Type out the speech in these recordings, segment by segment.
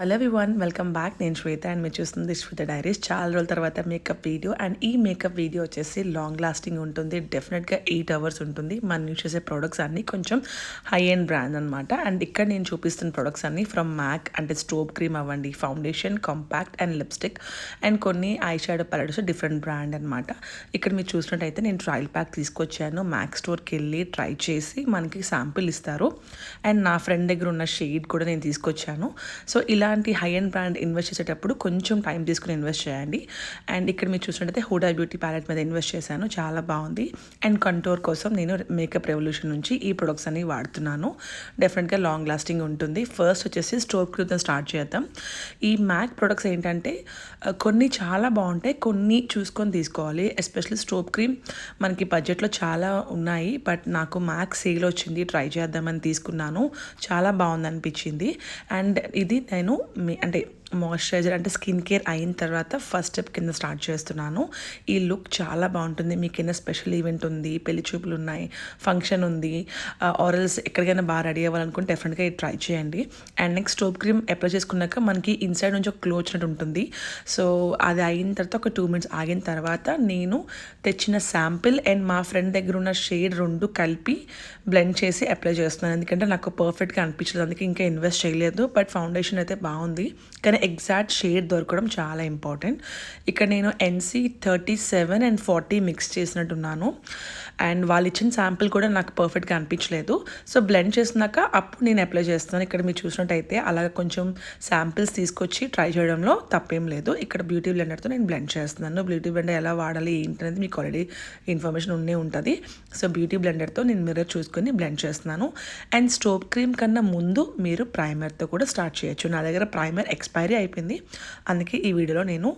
Hello everyone, welcome back. నేను శ్వేత and మీరు చూస్తుంది శ్వేత డైరీస్. చాలా రోజుల తర్వాత మేకప్ వీడియో. అండ్ ఈ మేకప్ వీడియో వచ్చేసి లాంగ్ లాస్టింగ్ ఉంటుంది. డెఫినెట్గా 8 hours ఉంటుంది. మనం యూజ్ చేసే ప్రొడక్ట్స్ అన్నీ కొంచెం హై ఎండ్ బ్రాండ్ అనమాట. అండ్ ఇక్కడ నేను చూపిస్తున్న ప్రొడక్ట్స్ అన్నీ ఫ్రమ్ మ్యాక్, అంటే స్టోవ్ క్రీమ్ అవ్వండి, foundation, compact and lipstick, and కొన్ని eyeshadow palettes different brand అనమాట. ఇక్కడ మీరు చూసినట్టయితే నేను ట్రయల్ ప్యాక్ తీసుకొచ్చాను. మ్యాక్ స్టోర్కి వెళ్ళి ట్రై చేసి మనకి శాంపిల్ ఇస్తారు. అండ్ నా ఫ్రెండ్ దగ్గర ఉన్న షేడ్ కూడా నేను తీసుకొచ్చాను. సో ఇలాంటి హై అండ్ బ్రాండ్ ఇన్వెస్ట్ చేసేటప్పుడు కొంచెం టైం తీసుకుని ఇన్వెస్ట్ చేయండి. అండ్ ఇక్కడ మీరు చూసినట్టయితే హుడా బ్యూటీ ప్యాలెట్ మీద ఇన్వెస్ట్ చేశాను, చాలా బాగుంది. అండ్ కంటోర్ కోసం నేను మేకప్ రెవల్యూషన్ నుంచి ఈ ప్రొడక్ట్స్ అన్ని వాడుతున్నాను. డెఫినెట్గా లాంగ్ లాస్టింగ్ ఉంటుంది. ఫస్ట్ వచ్చేసి స్టోవ్ క్రీమ్తో స్టార్ట్ చేద్దాం. ఈ మ్యాక్ ప్రొడక్ట్స్ ఏంటంటే కొన్ని చాలా బాగుంటాయి, కొన్ని చూసుకొని తీసుకోవాలి. ఎస్పెషల్లీ స్టోవ్ క్రీమ్ మనకి బడ్జెట్లో చాలా ఉన్నాయి, బట్ నాకు మ్యాక్ సేల్ వచ్చింది, ట్రై చేద్దామని తీసుకున్నాను. చాలా బాగుంది అనిపించింది. అండ్ ఇది నేను అంటే మాయిశ్చరైజర్ అంటే స్కిన్ కేర్ అయిన తర్వాత ఫస్ట్ స్టెప్ కింద స్టార్ట్ చేస్తున్నాను. ఈ లుక్ చాలా బాగుంటుంది. మీకు ఏదైనా స్పెషల్ ఈవెంట్ ఉంది, పెళ్లి చూపులు ఉన్నాయి, ఫంక్షన్ ఉంది, ఆరల్స్ ఎక్కడికైనా బాగా రెడీ అవ్వాలనుకుంటే డెఫినెట్గా ఇది ట్రై చేయండి. And next stove cream apply చేసుకున్నాక మనకి ఇన్సైడ్ నుంచి ఒక గ్లో వచ్చినట్టు ఉంటుంది. సో అది అయిన తర్వాత ఒక 2 minutes ఆగిన తర్వాత నేను తెచ్చిన శాంపిల్ అండ్ మా ఫ్రెండ్ దగ్గర ఉన్న షేడ్ రెండు కలిపి బ్లెండ్ చేసి అప్లై చేస్తున్నాను. ఎందుకంటే నాకు పర్ఫెక్ట్గా అనిపించలేదు, అందుకే ఇంకా ఇన్వెస్ట్ చేయలేదు. బట్ ఫౌండేషన్ అయితే బాగుంది, కానీ ఎగ్జాక్ట్ షేడ్ దొరకడం చాలా ఇంపార్టెంట్. ఇక్కడ నేను NC 37 and 40 మిక్స్ చేసినట్టున్నాను. అండ్ వాళ్ళు ఇచ్చిన శాంపిల్ కూడా నాకు పర్ఫెక్ట్గా అనిపించలేదు. సో బ్లెండ్ చేసినాక అప్పుడు నేను అప్లై చేస్తున్నాను. ఇక్కడ మీరు చూసినట్టయితే అలాగే కొంచెం శాంపిల్స్ తీసుకొచ్చి ట్రై చేయడంలో తప్పేం లేదు. ఇక్కడ బ్యూటీ బ్లెండర్తో నేను బ్లెండ్ చేస్తున్నాను. బ్యూటీ బ్లెండర్ ఎలా వాడాలి ఏంటనేది మీకు ఆల్రెడీ ఇన్ఫర్మేషన్ ఉండే ఉంటుంది. సో బ్యూటీ బ్లెండర్తో నేను మిర్రర్ చూసుకొని బ్లెండ్ చేస్తున్నాను. అండ్ స్టోవ్ క్రీమ్ కన్నా ముందు మీరు ప్రైమర్తో కూడా స్టార్ట్ చేయొచ్చు. నా దగ్గర ప్రైమర్ ఎక్స్పైరీ అయిపోయింది, అందుకే ఈ వీడియోలో నేను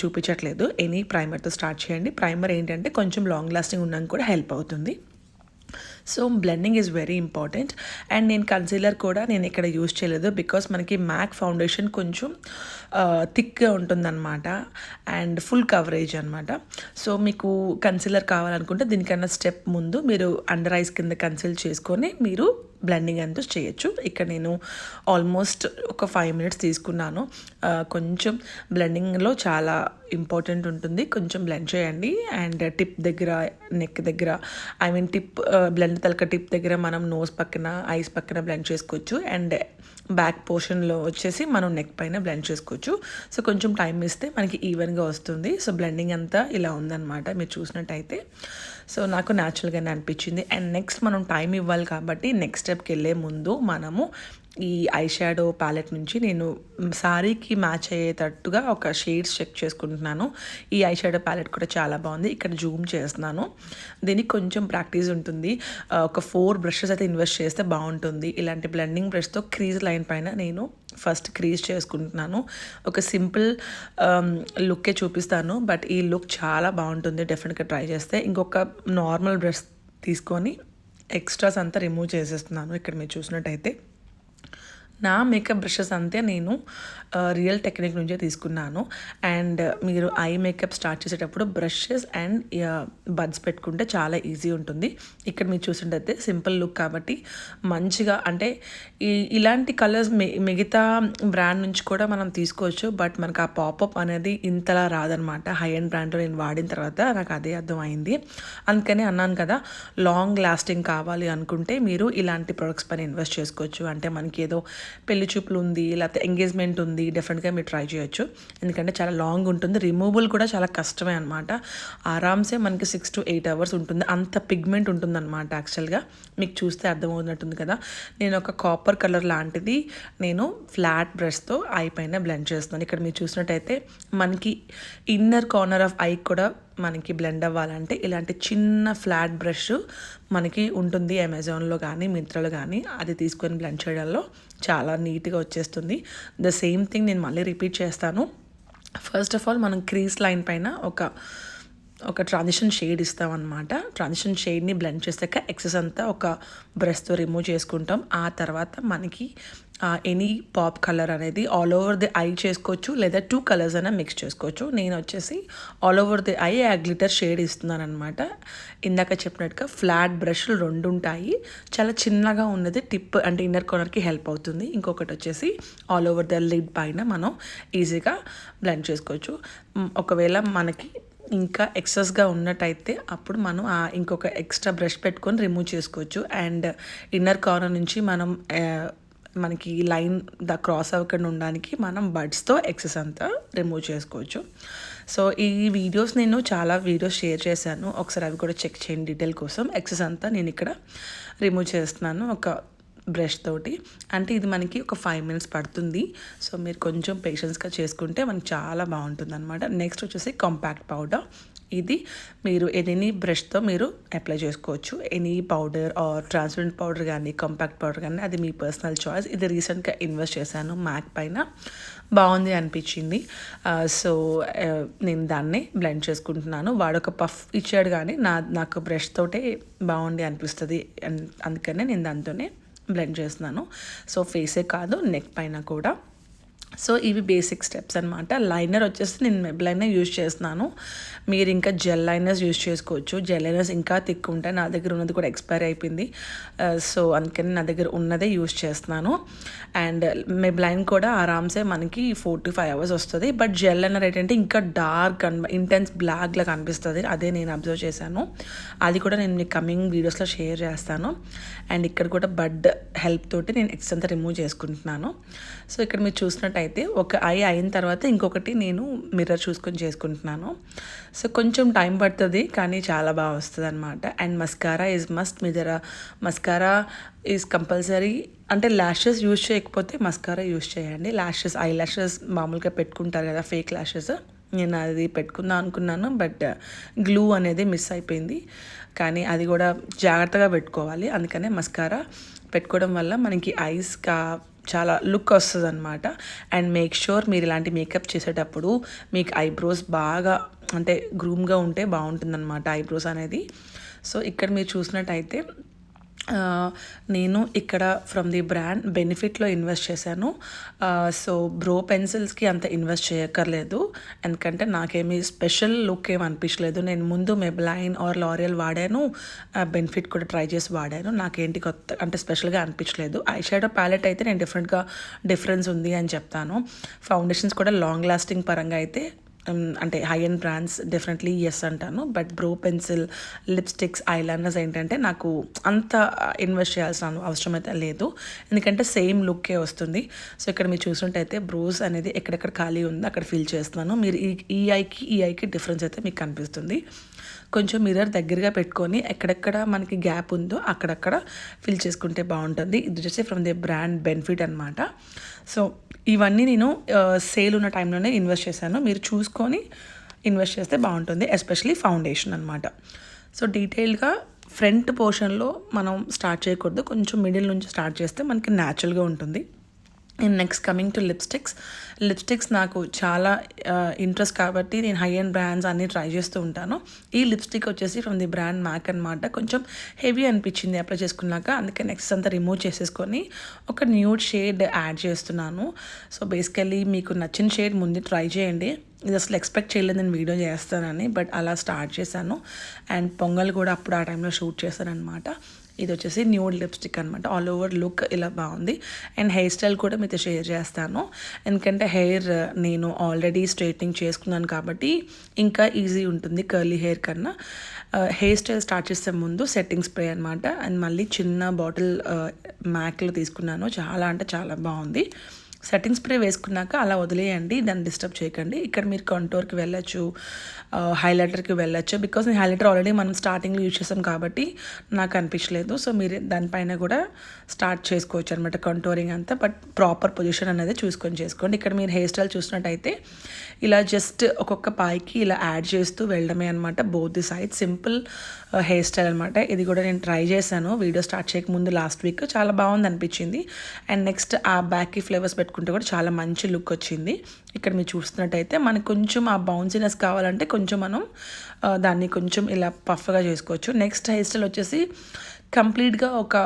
చూపించట్లేదు. ఎనీ ప్రైమర్తో స్టార్ట్ చేయండి. ప్రైమర్ ఏంటంటే కొంచెం లాంగ్ లాస్టింగ్ ఉండడానికి కూడా హెల్ప్ అవుతుంది. So blending is very important. And నేను కన్సీలర్ కూడా నేను ఇక్కడ యూజ్ చేయలేదు, బికాస్ మనకి మ్యాక్ ఫౌండేషన్ కొంచెం థిక్గా ఉంటుందన్నమాట అండ్ ఫుల్ కవరేజ్ అనమాట. సో మీకు కన్సీలర్ కావాలనుకుంటే దీనికన్నా స్టెప్ ముందు మీరు అండర్ ఐస్ కింద కన్సీల్ చేసుకొని మీరు బ్లెండింగ్ అంటూ చేయొచ్చు. ఇక్కడ నేను ఆల్మోస్ట్ ఒక 5 minutes తీసుకున్నాను. కొంచెం బ్లెండింగ్లో చాలా ఇంపార్టెంట్ ఉంటుంది, కొంచెం బ్లెండ్ చేయండి. అండ్ టిప్ దగ్గర, నెక్ దగ్గర, టిప్ బ్లెండ్ తలక టిప్ దగ్గర మనం నోస్ పక్కన, ఐస్ పక్కన బ్లెండ్ చేసుకోవచ్చు. అండ్ బ్యాక్ పోర్షన్లో వచ్చేసి మనం నెక్ పైన బ్లెండ్ చేసుకోవచ్చు. సో కొంచెం టైం ఇస్తే మనకి ఈవెన్గా వస్తుంది. సో బ్లెండింగ్ అంతా ఇలా ఉందన్నమాట మీరు చూసినట్టయితే. సో నాకు న్యాచురల్గానే అనిపించింది. అండ్ నెక్స్ట్ మనం టైం ఇవ్వాలి కాబట్టి నెక్స్ట్ స్టెప్కి వెళ్ళే ముందు మనము ఈ ఐ షాడో ప్యాలెట్ నుంచి నేను సారీకి మ్యాచ్ అయ్యేటట్టుగా ఒక షేడ్స్ చెక్ చేసుకుంటున్నాను. ఈ ఐ షాడో ప్యాలెట్ కూడా చాలా బాగుంది. ఇక్కడ జూమ్ చేస్తున్నాను. దీనికి కొంచెం ప్రాక్టీస్ ఉంటుంది. ఒక 4 brushes అయితే ఇన్వెస్ట్ చేస్తే బాగుంటుంది. ఇలాంటి బ్లెండింగ్ బ్రష్తో క్రీజ్ లైన్ పైన నేను ఫస్ట్ క్రీజ్ చేసుకుంటున్నాను. ఒక సింపుల్ లుక్కే చూపిస్తాను, బట్ ఈ లుక్ చాలా బాగుంటుంది. డెఫినెట్గా ట్రై చేస్తే. ఇంకొక నార్మల్ బ్రష్ తీసుకొని ఎక్స్ట్రాస్ అంతా రిమూవ్ చేసేస్తున్నాను. ఇక్కడ మీరు చూసినట్టయితే నా మేకప్ బ్రషెస్ అంతే నేను రియల్ టెక్నిక్ నుంచే తీసుకున్నాను. అండ్ మీరు ఐ మేకప్ స్టార్ట్ చేసేటప్పుడు బ్రషెస్ అండ్ బడ్స్ పెట్టుకుంటే చాలా ఈజీ ఉంటుంది. ఇక్కడ మీరు చూసినట్టయితే సింపుల్ లుక్ కాబట్టి మంచిగా, అంటే ఇలాంటి కలర్స్ మిగతా బ్రాండ్ నుంచి కూడా మనం తీసుకోవచ్చు, బట్ మనకు ఆ పాపప్ అనేది ఇంతలా రాదనమాట. హై అండ్ బ్రాండ్లో నేను వాడిన తర్వాత నాకు అదే అర్థమైంది. అందుకని అన్నాను కదా, లాంగ్ లాస్టింగ్ కావాలి అనుకుంటే మీరు ఇలాంటి ప్రొడక్ట్స్ పైన ఇన్వెస్ట్ చేసుకోవచ్చు. అంటే మనకి ఏదో పెళ్లి చూపులు ఉంది, లేకపోతే ఎంగేజ్మెంట్ ఉంది, డెఫినెట్గా మీరు ట్రై చేయొచ్చు. ఎందుకంటే చాలా లాంగ్ ఉంటుంది, రిమూవల్ కూడా చాలా కష్టమే అనమాట. ఆరామ్సే మనకి 6 to 8 hours ఉంటుంది. అంత పిగ్మెంట్ ఉంటుంది అనమాట. యాక్చువల్గా మీకు చూస్తే అర్థమవుతున్నట్టుంది కదా. నేను ఒక కాపర్ కలర్ లాంటిది నేను ఫ్లాట్ బ్రష్తో ఐ పైన బ్లెండ్ చేస్తున్నాను. ఇక్కడ మీరు చూసినట్టయితే మనకి ఇన్నర్ కార్నర్ ఆఫ్ ఐ కూడా మనకి బ్లెండ్ అవ్వాలంటే ఇలాంటి చిన్న ఫ్లాట్ బ్రష్ మనకి ఉంటుంది అమెజాన్లో కానీ మింత్రాలో కానీ. అది తీసుకొని బ్లెండ్ చేయడంలో చాలా నీట్గా వచ్చేస్తుంది. ద సేమ్ థింగ్ నేను మళ్ళీ రిపీట్ చేస్తాను. ఫస్ట్ ఆఫ్ ఆల్ మనం క్రీజ్ లైన్ పైన ఒక ఒక ట్రాన్సిషన్ షేడ్ ఇస్తామన్నమాట. ట్రాన్సిషన్ షేడ్ని బ్లెండ్ చేసాక ఎక్సెస్ అంతా ఒక బ్రష్తో రిమూవ్ చేసుకుంటాం. ఆ తర్వాత మనకి ఎనీ పాప్ కలర్ అనేది ఆల్ ఓవర్ ది ఐ చేసుకోవచ్చు, లేదా 2 కలర్స్ అయినా మిక్స్ చేసుకోవచ్చు. నేను వచ్చేసి ఆల్ ఓవర్ ది ఐ ఆ గ్లిటర్ షేడ్ ఇస్తున్నాను అనమాట. ఇందాక చెప్పినట్టుగా ఫ్లాట్ బ్రష్లు 2 ఉంటాయి. చాలా చిన్నగా ఉన్నది టిప్ అంటే ఇన్నర్ కార్నర్కి హెల్ప్ అవుతుంది. ఇంకొకటి వచ్చేసి ఆల్ ఓవర్ ద లిడ్ పైన మనం ఈజీగా బ్లెండ్ చేసుకోవచ్చు. ఒకవేళ మనకి ఇంకా ఎక్సెస్గా ఉన్నట్టయితే అప్పుడు మనం ఇంకొక ఎక్స్ట్రా బ్రష్ పెట్టుకొని రిమూవ్ చేసుకోవచ్చు. అండ్ ఇన్నర్ కార్నర్ నుంచి మనం మనకి లైన్ క్రాస్ అవ్వకుండా ఉండడానికి మనం బడ్స్తో ఎక్సెస్ అంతా రిమూవ్ చేసుకోవచ్చు. సో ఈ వీడియోస్ నేను చాలా వీడియోస్ షేర్ చేశాను, ఒకసారి అవి కూడా చెక్ చేయండి డీటెయిల్ కోసం. ఎక్సెస్ అంతా నేను ఇక్కడ రిమూవ్ చేస్తున్నాను ఒక బ్రష్ తోటి. అంటే ఇది మనకి ఒక 5 minutes పడుతుంది. సో మీరు కొంచెం పేషెన్స్గా చేసుకుంటే మనకి చాలా బాగుంటుంది అనమాట. నెక్స్ట్ వచ్చేసి కాంపాక్ట్ పౌడర్. ఇది మీరు ఎనీ బ్రష్తో మీరు అప్లై చేసుకోవచ్చు. Any powder are transparent powder కానీ కాంపాక్ట్ పౌడర్ కానీ అది మీ పర్సనల్ చాయిస్. ఇది రీసెంట్గా ఇన్వెస్ట్ చేశాను మ్యాక్ పైన, బాగుంది అనిపించింది. సో నేను దాన్ని బ్లెండ్ చేసుకుంటున్నాను. వాడొక పఫ్ ఇచ్చాడు కానీ నాకు బ్రష్ తోటే బాగుంది అనిపిస్తుంది, అందుకనే నేను దాంతోనే బ్లెండ్ చేస్తున్నాను. సో ఫేసే కాదు, నెక్ పైన కూడా. సో ఇవి బేసిక్ స్టెప్స్ అనమాట. లైనర్ వచ్చేసి నేను మెబ్లైనర్ యూజ్ చేస్తున్నాను. మీరు ఇంకా జెల్ లైనర్స్ యూజ్ చేసుకోవచ్చు. జెల్ లైనర్స్ ఇంకా థిక్ ఉంటాయి. నా దగ్గర ఉన్నది కూడా ఎక్స్పైర్ అయిపోయింది. సో అందుకని నా దగ్గర ఉన్నదే యూజ్ చేస్తున్నాను. అండ్ మెబ్లైన్ కూడా ఆరామ్సే మనకి 4 to 5 hours వస్తుంది. బట్ జెల్ లైనర్ ఏంటంటే ఇంకా డార్క్ ఇంటెన్స్ బ్లాక్లా కనిపిస్తుంది. అదే నేను అబ్జర్వ్ చేశాను. అది కూడా నేను మీకు కమింగ్ వీడియోస్లో షేర్ చేస్తాను. అండ్ ఇక్కడ కూడా బడ్ హెల్ప్ తోటి నేను ఎక్స్ అంతా రిమూవ్ చేసుకుంటున్నాను. సో ఇక్కడ మీరు చూసినట్టయితే ఒక ఐ అయిన తర్వాత ఇంకొకటి నేను మిర్రర్ చూసుకొని చేసుకుంటున్నాను. సో కొంచెం టైం పడుతుంది కానీ చాలా బాగా వస్తుంది అనమాట. And mascara is must. మీ దగ్గర మస్కారా ఈజ్ కంపల్సరీ. అంటే ల్యాషెస్ యూజ్ చేయకపోతే మస్కారా యూజ్ చేయండి. ఐ ల్యాషెస్ మామూలుగా పెట్టుకుంటారు కదా, ఫేక్ ల్యాషెస్. నేను అది పెట్టుకుందాం అనుకున్నాను, బట్ గ్లూ అనేది మిస్ అయిపోయింది. కానీ అది కూడా జాగ్రత్తగా పెట్టుకోవాలి. అందుకనే మస్కారా పెట్టుకోవడం వల్ల మనకి చాలా లుక్ వస్తుంది అనమాట. అండ్ మేక్ షూర్ మీరు ఇలాంటి మేకప్ చేసేటప్పుడు మీకు ఐబ్రోస్ బాగా అంటే గ్రూమ్గా ఉంటే బాగుంటుందన్నమాట ఐబ్రోస్ అనేది. సో ఇక్కడ మీరు చూసినట్టయితే నేను ఇక్కడ ఫ్రమ్ ది బ్రాండ్ బెనిఫిట్లో ఇన్వెస్ట్ చేశాను. సో బ్రో పెన్సిల్స్కి అంత ఇన్వెస్ట్ చేయక్కర్లేదు, ఎందుకంటే నాకేమీ స్పెషల్ లుక్ ఏమి అనిపించలేదు. నేను ముందు మెబ్లైన్ ఆర్ లారియల్ వాడాను, బెనిఫిట్ కూడా ట్రై చేసి వాడాను. నాకేంటి కొత్త అంటే స్పెషల్గా అనిపించలేదు. ఐ షాడో ప్యాలెట్ అయితే నేను డిఫరెన్స్ ఉంది అని చెప్తాను. ఫౌండేషన్స్ కూడా లాంగ్ లాస్టింగ్ పరంగా అయితే అంటే high end brands definitely yes అంటాను. But brow pencil, lipsticks, eyeliners ఏంటంటే నాకు అంత ఇన్వెస్ట్ చేయాల్సిన అవసరం అయితే లేదు, ఎందుకంటే సేమ్ లుక్కే వస్తుంది. సో ఇక్కడ మీరు చూసినట్టయితే బ్రోస్ అనేది ఎక్కడెక్కడ ఖాళీ ఉందో అక్కడ ఫిల్ చేస్తున్నాను. మీరు ఈ ఐకి డిఫరెన్స్ అయితే మీకు కనిపిస్తుంది. కొంచెం మిర్రర్ దగ్గరగా పెట్టుకొని ఎక్కడెక్కడ మనకి గ్యాప్ ఉందో అక్కడక్కడ ఫిల్ చేసుకుంటే బాగుంటుంది. ఇది వచ్చేసి ఫ్రమ్ ది బ్రాండ్ బెనిఫిట్ అనమాట. సో ఇవన్నీ నేను సేల్ ఉన్న టైంలోనే ఇన్వెస్ట్ చేశాను. మీరు చూసుకొని ఇన్వెస్ట్ చేస్తే బాగుంటుంది, ఎస్పెషలీ ఫౌండేషన్ అనమాట. సో డీటెయిల్గా ఫ్రంట్ పోర్షన్లో మనం స్టార్ట్ చేయకూడదు, కొంచెం మిడిల్ నుంచి స్టార్ట్ చేస్తే మనకి న్యాచురల్గా ఉంటుంది. And next coming to lipsticks నాకు చాలా ఇంట్రెస్ట్ కాబట్టి నేను హై అండ్ బ్రాండ్స్ అన్నీ ట్రై చేస్తూ ఉంటాను. ఈ లిప్స్టిక్ వచ్చేసి ఫ్రమ్ ది బ్రాండ్ మ్యాక్ అనమాట. కొంచెం హెవీ అనిపించింది అప్లై చేసుకున్నాక, అందుకే నెక్స్ట్ అంతా రిమూవ్ చేసేసుకొని ఒక న్యూడ్ షేడ్ యాడ్ చేస్తున్నాను. సో బేసికల్లీ మీకు నచ్చిన షేడ్ ముందు ట్రై చేయండి. ఇది అసలు ఎక్స్పెక్ట్ చేయలేదు నేను వీడియో చేస్తానని, బట్ అలా స్టార్ట్ చేశాను. అండ్ పొంగల్ కూడా అప్పుడు ఆ టైంలో షూట్ చేశాను అనమాట. ఇది వచ్చేసి న్యూడ్ లిప్స్టిక్ అనమాట. ఆల్ ఓవర్ లుక్ ఇలా బాగుంది. అండ్ హెయిర్ స్టైల్ కూడా మీతో షేర్ చేస్తాను, ఎందుకంటే హెయిర్ నేను ఆల్రెడీ స్ట్రైట్నింగ్ చేసుకున్నాను కాబట్టి ఇంకా ఈజీ ఉంటుంది కర్లీ హెయిర్ కన్నా. హెయిర్ స్టైల్ స్టార్ట్ చేసే ముందు సెట్టింగ్ స్ప్రే అనమాట. అండ్ మళ్ళీ చిన్న బాటిల్ మ్యాక్లో తీసుకున్నాను, చాలా అంటే చాలా బాగుంది. సెట్టింగ్ స్ప్రే వేసుకున్నాక అలా వదిలేయండి, దాన్ని డిస్టర్బ్ చేయకండి. ఇక్కడ మీరు కంటోర్కి వెళ్ళొచ్చు, హైలైటర్కి వెళ్ళొచ్చు. బికాస్ నేను హైలైటర్ ఆల్రెడీ మనం స్టార్టింగ్లో యూజ్ చేసాం కాబట్టి నాకు అనిపించలేదు. సో మీరు దానిపైన కూడా స్టార్ట్ చేసుకోవచ్చు అనమాట కంటోరింగ్ అంతా, బట్ ప్రాపర్ పొజిషన్ అనేది చూసుకొని చేసుకోండి. ఇక్కడ మీరు హెయిర్ స్టైల్ చూసినట్టయితే ఇలా జస్ట్ ఒక్కొక్క పాయికి ఇలా యాడ్ చేస్తూ వెళ్ళడమే అనమాట, both the side. Simple hair style అనమాట. ఇది కూడా నేను ట్రై చేశాను వీడియో స్టార్ట్ చేయకముందు లాస్ట్ వీక్, చాలా బాగుంది అనిపించింది. అండ్ నెక్స్ట్ ఆ బ్యాకీ ఫ్లేవర్స్ పెట్టుకుని పెట్టుకుంటే కూడా చాలా మంచి లుక్ వచ్చింది. ఇక్కడ మీరు చూస్తున్నట్టయితే మనకు కొంచెం ఆ బౌన్సీనెస్ కావాలంటే కొంచెం మనం దాన్ని కొంచెం ఇలా పఫ్గా చేసుకోవచ్చు. నెక్స్ట్ హెయిర్ స్టైల్ వచ్చేసి కంప్లీట్గా ఒక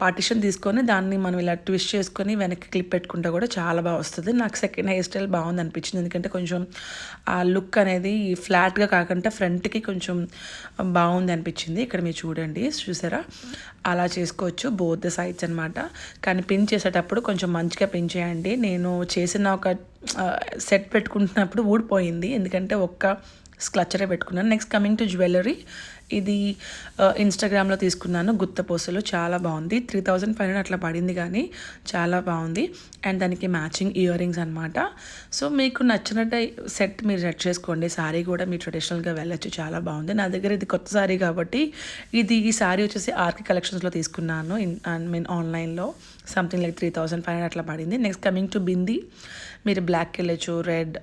పార్టిషన్ తీసుకొని దాన్ని మనం ఇలా ట్విస్ట్ చేసుకొని వెనక్కి క్లిప్ పెట్టుకుంటే కూడా చాలా బాగా వస్తుంది. నాకు సెకండ్ హెయిర్ స్టైల్ బాగుంది అనిపించింది, ఎందుకంటే కొంచెం ఆ లుక్ అనేది ఫ్లాట్గా కాకుండా ఫ్రంట్కి కొంచెం బాగుంది అనిపించింది. ఇక్కడ మీరు చూడండి, చూసారా, అలా చేసుకోవచ్చు బోత్ ద సైడ్స్ అనమాట. కానీ పిన్ చేసేటప్పుడు కొంచెం మంచిగా పిన్ చేయండి. నేను చేసిన ఒక సెట్ పెట్టుకుంటున్నప్పుడు ఊడిపోయింది, ఎందుకంటే ఒక్క క్లచరే పెట్టుకున్నాను. నెక్స్ట్ కమింగ్ టు జ్యువెలరీ, ఇది ఇన్స్టాగ్రామ్లో తీసుకున్నాను, గుత్తపూసలు, చాలా బాగుంది. 3500 అట్లా పడింది, కానీ చాలా బాగుంది. అండ్ దానికి మ్యాచింగ్ ఇయర్ రింగ్స్ అనమాట. సో మీకు నచ్చినట్టు సెట్ మీరు సెట్ చేసుకోండి. శారీ కూడా మీరు ట్రెడిషనల్గా వెళ్ళొచ్చు, చాలా బాగుంది. నా దగ్గర ఇది కొత్త శారీ కాబట్టి ఈ శారీ వచ్చేసి ఆర్కి కలెక్షన్స్లో తీసుకున్నాను, ఆన్లైన్లో. సంథింగ్ లైక్ 3500 అట్లా పడింది. నెక్స్ట్ కమింగ్ టు బిందీ, మీరు బ్లాక్ వెళ్ళచ్చు, red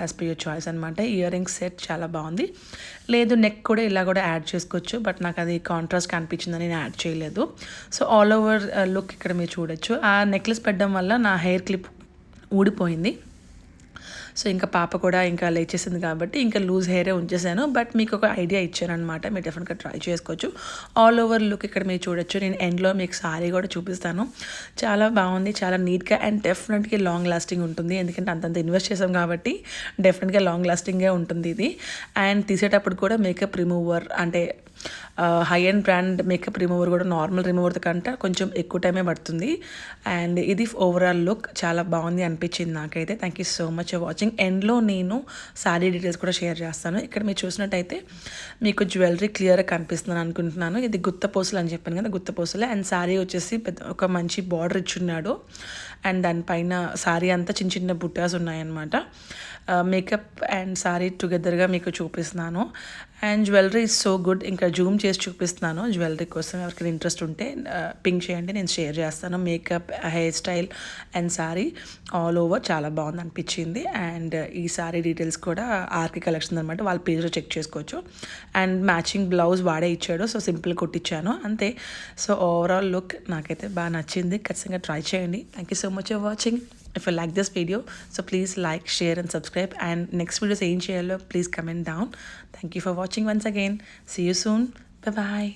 as per your choice అనమాట. ఇయర్ రింగ్స్ సెట్ చాలా బాగుంది. లేదు నెక్ కూడా ఇలా కూడా యాడ్ చేసుకోవచ్చు, బట్ నాకు అది కాంట్రాస్ట్ అనిపించిందని నేను యాడ్ చేయలేదు. సో ఆల్ ఓవర్ లుక్ ఇక్కడ మీరు చూడొచ్చు. ఆ నెక్లెస్ పెట్టడం వల్ల నా హెయిర్ క్లిప్ ఊడిపోయింది. సో ఇంకా పాప కూడా ఇంకా లేచేసింది కాబట్టి ఇంకా లూజ్ హెయిరే ఉంచేసాను, బట్ మీకు ఒక ఐడియా ఇచ్చాను అనమాట, మీరు డెఫినెట్గా ట్రై చేసుకోవచ్చు. ఆల్ ఓవర్ లుక్ ఇక్కడ మీరు చూడొచ్చు. నేను ఎండ్లో మీకు సారీ కూడా చూపిస్తాను, చాలా బాగుంది, చాలా నీట్గా అండ్ డెఫినెట్గా లాంగ్ లాస్టింగ్ ఉంటుంది, ఎందుకంటే అంతంత ఇన్వెస్ట్ చేసాం కాబట్టి డెఫినెట్గా లాంగ్ లాస్టింగే ఉంటుంది ఇది. అండ్ తీసేటప్పుడు కూడా మేకప్ రిమూవర్, అంటే high and brand makeup remover కూడా నార్మల్ రిమూవర్ కంటే కొంచెం ఎక్కువ టైమే పడుతుంది. అండ్ ఇది ఓవరాల్ లుక్ చాలా బాగుంది అనిపించింది నాకైతే. Thank you so much for watching. ఎండ్లో నేను శారీ డీటెయిల్స్ కూడా షేర్ చేస్తాను. ఇక్కడ మీరు చూసినట్టయితే మీకు జ్యువెలరీ క్లియర్గా కనిపిస్తుందని అనుకుంటున్నాను. ఇది గుత్తపూసలు అని చెప్పాను కదా, గుత్తపూసలే. అండ్ శారీ వచ్చేసి ఒక మంచి బార్డర్ ఇచ్చున్నాడు, అండ్ దానిపైన శారీ అంతా చిన్న చిన్న బుట్టాస్ ఉన్నాయన్నమాట. మేకప్ అండ్ శారీ టుగెదర్గా మీకు చూపిస్తున్నాను. And jewellery is so good, ఇంకా జూమ్ చేసి చూపిస్తున్నాను జ్యువెలరీ కోసం. ఎవరికైనా ఇంట్రెస్ట్ ఉంటే పింక్ చేయండి, నేను షేర్ చేస్తాను. Makeup, hair style and sari all over చాలా బాగుంది అనిపించింది. అండ్ ఈ శారీ డీటెయిల్స్ కూడా ఆర్కి కలెక్షన్ అనమాట, వాళ్ళ పేజ్లో చెక్ చేసుకోవచ్చు. అండ్ మ్యాచింగ్ బ్లౌజ్ వాడే ఇచ్చాడు, సో సింపుల్ కొట్టించాను అంతే. సో ఓవరాల్ లుక్ నాకైతే బాగా నచ్చింది, ఖచ్చితంగా ట్రై చేయండి. Thank you so much for watching. If you like this video, so please like, share and subscribe, and next videos ఏం చేయాలో please comment down. Thank you for watching once again. See you soon. Bye bye.